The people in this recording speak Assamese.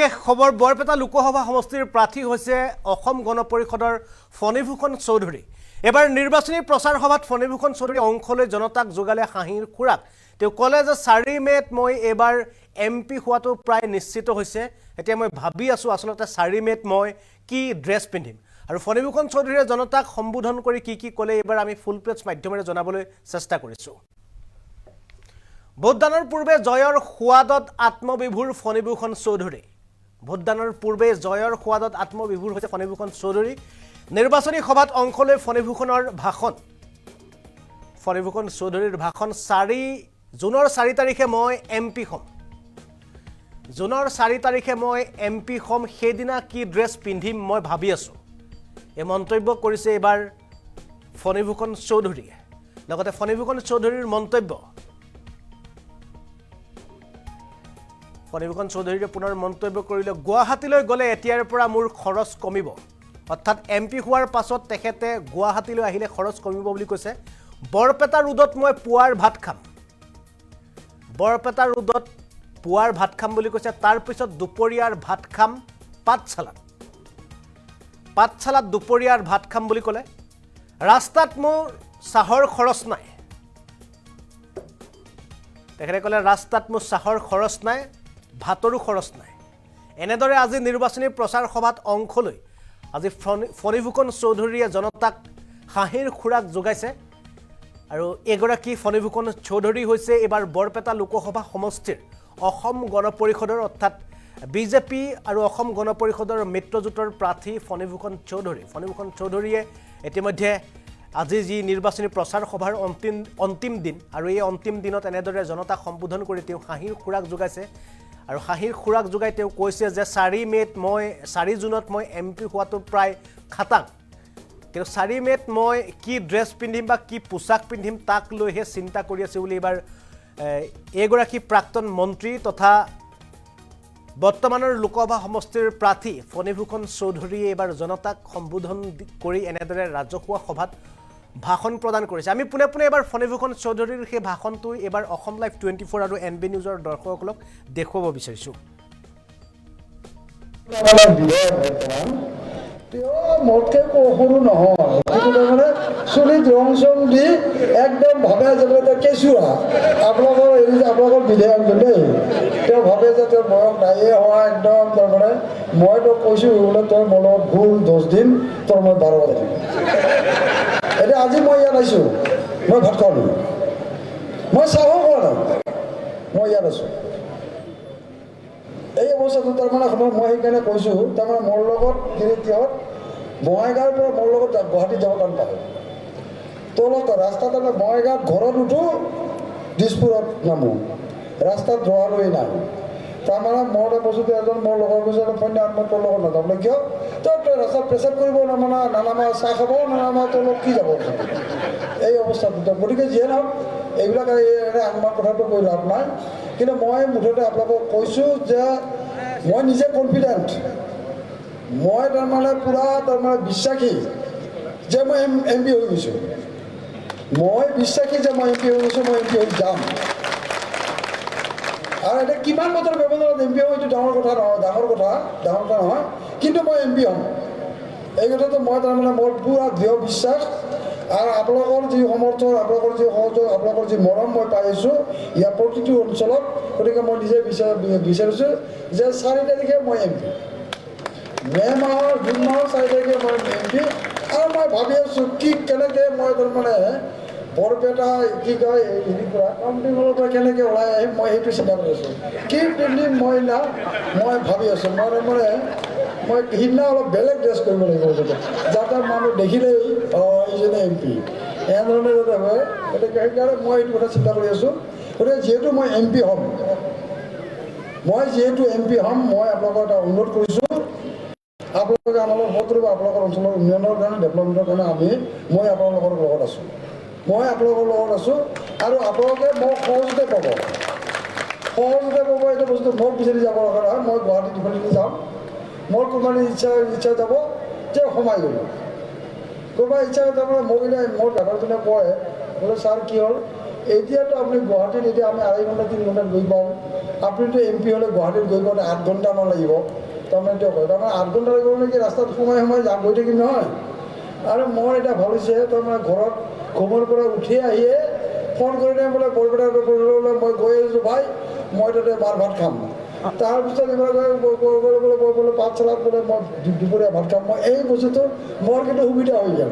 বিশেষ খবৰ বৰপেটা লোকসভা সমষ্টিৰ প্ৰাৰ্থী হৈছে অসম গণ পৰিষদৰ ফণীভূষণ চৌধুৰী। এবাৰ নিৰ্বাচনী প্ৰচাৰ সভাত ফণীভূষণ চৌধুৰী অংশলৈ জনতাক যোগালে হাঁহিৰ খুৰাক। তেওঁ ক'লে যে 4 মে'ত মই এবাৰ এমপি হোৱাটো প্ৰায় নিশ্চিত হৈছে। এতিয়া মই ভাবি আছো আসলতে 4 মে'ত মই কি ড্ৰেছ পিন্ধিম। আৰু ফণীভূষণ চৌধুৰীয়ে জনতাক সম্বোধন কৰি কি ক'লে এবাৰ আমি ফুল পেজ মাধ্যমেৰে জনাবলৈ চেষ্টা কৰিছো। ভোটদানৰ পূৰ্বে জয়ৰ সোৱাদত আত্মবিভূৰ ফণীভূষণ চৌধুৰী। ভোটদানৰ পূৰ্বে জয়ৰ সোৱাদত আত্মবিভূৰ হৈছে ফণীভূষণ চৌধুৰী। নিৰ্বাচনী সভাত অংশ লৈ ফণীভূষণৰ ভাষণ। ফণীভূষণ চৌধুৰীৰ ভাষণ। জুনৰ 4 তাৰিখে মই এমপি হ'ম। জুনৰ 4 তাৰিখে মই এমপি হ'ম। সেইদিনা কি ড্ৰেছ পিন্ধিম মই ভাবি আছো। এই মন্তব্য কৰিছে এবাৰ ফণীভূষণ চৌধুৰীয়ে। লগতে ফণীভূষণ চৌধুৰীৰ মন্তব্য। ফণীভূষণ চৌধুৰীয়ে পুনৰ মন্তব্য কৰিলে, গুৱাহাটীলৈ গ'লে এতিয়াৰ পৰা মোৰ খৰচ কমিব। অৰ্থাৎ এমপি হোৱাৰ পাছত তেখেতে গুৱাহাটীলৈ আহিলে খৰচ কমিব বুলি কৈছে। বৰপেটা ৰোডত মই পুৱাৰ ভাত খাম। বৰপেটা ৰোডত পুৱাৰ ভাত খাম বুলি কৈছে। তাৰপিছত দুপৰীয়াৰ ভাত খাম পাঠশালাত। পাঠশালাত দুপৰীয়াৰ ভাত খাম বুলি ক'লে। ৰাস্তাত মোৰ চাহৰ খৰচ নাই। তেখেতে ক'লে ৰাস্তাত মোৰ চাহৰ খৰচ নাই, ভাতৰো খৰচ নাই। এনেদৰে আজি নিৰ্বাচনী প্ৰচাৰ সভাত অংশ লৈ আজি ফণীভূষণ চৌধুৰীয়ে জনতাক হাঁহিৰ খুৰাক যোগাইছে। আৰু এগৰাকী ফণীভূষণ চৌধুৰী হৈছে এবাৰ বৰপেটা লোকসভা সমষ্টিৰ অসম গণ পৰিষদৰ অৰ্থাৎ বিজেপি আৰু অসম গণ পৰিষদৰ মিত্ৰজোঁটৰ প্ৰাৰ্থী ফণীভূষণ চৌধুৰী। ফণীভূষণ চৌধুৰীয়ে ইতিমধ্যে আজি যি নিৰ্বাচনী প্ৰচাৰ সভাৰ অন্তিম দিন আৰু এই অন্তিম দিনত এনেদৰে জনতাক সম্বোধন কৰি তেওঁ হাঁহিৰ খুৰাক যোগাইছে। আৰু হাঁহিৰ খুৰাক যোগাই তেওঁ কৈছে যে 4 জুনত মই এমপি হোৱাটো প্ৰায় খাটাং। কিন্তু 4 মে'ত মই কি ড্ৰেছ পিন্ধিম বা কি পোছাক পিন্ধিম তাক লৈহে চিন্তা কৰি আছোঁ বুলি এইবাৰ এগৰাকী প্ৰাক্তন মন্ত্ৰী তথা বৰ্তমানৰ লোকসভা সমষ্টিৰ প্ৰাৰ্থী ফণীভূষণ চৌধুৰীয়ে এইবাৰ জনতাক সম্বোধন কৰি এনেদৰে ৰাজহুৱা সভাত ভাষণ প্ৰদান কৰিছে। আমি পোনে পোনে এবাৰ ফণীভূষণ চৌধুৰীৰ সেই ভাষণটো এবাৰ অসম লাইভ 24 আৰু NB নিউজৰ দৰ্শকসকলক দেখুৱাব বিচাৰিছোঁ। মোতকে সৰু নহয়, কিন্তু তাৰমানে চুলিত ৰং চং দি একদম ভাবে যে কেঁচুৱা আপোনালোকৰ বিধায়ক দেই। তেওঁ ভাবে যে তেওঁৰ বয়স নাইয়ে হোৱা একদম। তাৰমানে মই তোক কৈছোঁ বোলে তই মোৰ লগত ভুল 10 দিন তোৰ মই 12 দিন। এতিয়া আজি মই ইয়াত আহিছোঁ, মই ভাত খোৱা নাই, মই চাহো খোৱা নাই, মই ইয়াত আছোঁ। এই অৱস্থাটো তাৰমানে মই সেইকাৰণে কৈছোঁ, তাৰমানে মোৰ লগত কিহত বঙাইগাঁৱৰ পৰা মোৰ লগত গুৱাহাটী যাব টান পাব। তলত ৰাস্তাত আমি বঙাইগাঁৱত ঘৰত উঠোঁ, দিছপুৰত নামো, ৰাস্তাত যোৱালৈ নাই। তাৰমানে মই কৈছোঁ এজন মোৰ লগৰ কৈছে পন্যাত মই তোৰ লগত নাযাওঁ। বোলে কিয়? তই ৰাস্তাত পেচাব কৰিব নানামা, চাহ খাব নানামা, তোৰ লগত কি যাব? এই অৱস্থাটো। গতিকে যিয়ে নহওক এইবিলাক আমাৰ কথাটো কৈ লাভ নাই। কিন্তু মই মুঠতে আপোনালোকক কৈছোঁ যে মই নিজে কনফিডেণ্ট, মই তাৰমানে পূৰা তাৰমানে বিশ্বাসী যে মই এমপি হৈ গৈছোঁ। মই বিশ্বাসী যে মই এমপি হৈ গৈছোঁ, মই এমপি হৈ যাম। আৰু এতিয়া কিমান বছৰ ব্যৱধানত এমপি হ'ব এইটো ডাঙৰ কথা নহয়, কিন্তু মই এমপি হ'ম। এই কথাটো মই তাৰমানে মোৰ পূৰা দৃঢ় বিশ্বাস। আৰু আপোনালোকৰ যি সমৰ্থন, আপোনালোকৰ যি সহযোগ, আপোনালোকৰ যি মৰম মই পাই আছোঁ ইয়াৰ প্ৰতিটো অঞ্চলত। গতিকে মই নিজে বিচাৰিছোঁ যে 4 তাৰিখে মই এমপি, জুন মাহৰ 4 তাৰিখে মই এমপি। আৰু মই ভাবি আছোঁ কেনেকৈ মই তাৰমানে বৰপেটা কি কয় হেৰিৰ পৰা কাউণ্টিঙৰ পৰা কেনেকৈ ওলাই আহিম, মই সেইটো চিন্তা কৰি আছোঁ। কি পিন্ধিম মই ভাবি আছোঁ। মই সিদিনা অলপ বেলেগ ড্ৰেছ কৰিব লাগিব, যাতে মানুহ দেখিলেই এইজনে এমপি এনেধৰণে যাতে হয়। গতিকে সেইকাৰণে মই এইটো কথা চিন্তা কৰি আছোঁ। গতিকে যিহেতু মই এমপি হ'ম, মই আপোনালোকক এটা অনুৰোধ কৰিছোঁ, আপোনালোকে আমাৰ লগত ভোট কৰিব। আপোনালোকৰ অঞ্চলৰ উন্নয়নৰ কাৰণে, ডেভেলপমেণ্টৰ কাৰণে মই আপোনালোকৰ লগত আছোঁ। আৰু আপোনালোকে মোক সহজতে পাব। এইটো বস্তু মোক বিচাৰি যাব লগা নহয়। মই গুৱাহাটীত ইফালেদি যাম, মোৰ কোনোবাই ইচ্ছা যাব যে সোমাই গ'লোঁ, কোনোবা ইচ্ছা তাৰমানে মোৰ দাদাজনে কয় বোলে ছাৰ কি হ'ল, এতিয়াতো আপুনি গুৱাহাটীত এতিয়া আমি 2.5 ঘণ্টা 3 ঘণ্টাত গৈ পাওঁ, আপুনিতো MP হ'লে গুৱাহাটীত গৈ পাওঁতে 8 ঘণ্টামান লাগিব তাৰমানে তেওঁ কয় তাৰমানে 8 ঘণ্টা লাগিব নেকি ৰাস্তাত সোমাই যাম গৈ থাকিম নহয় আৰু মই এতিয়া ভাবিছে তাৰমানে ঘৰত ঘুমৰ পৰা উঠি আহিয়ে ফোন কৰি দিম বোলে বৰপেটা বোলে মই গৈ আছোঁ ভাই মই তাতে মাৰ ভাত খাম তাৰপিছত বোলে পাঠশালাত বোলে মই দুপৰীয়া ভাত খাম মই এই বস্তুটো মোৰ কিন্তু সুবিধা হৈ গ'ল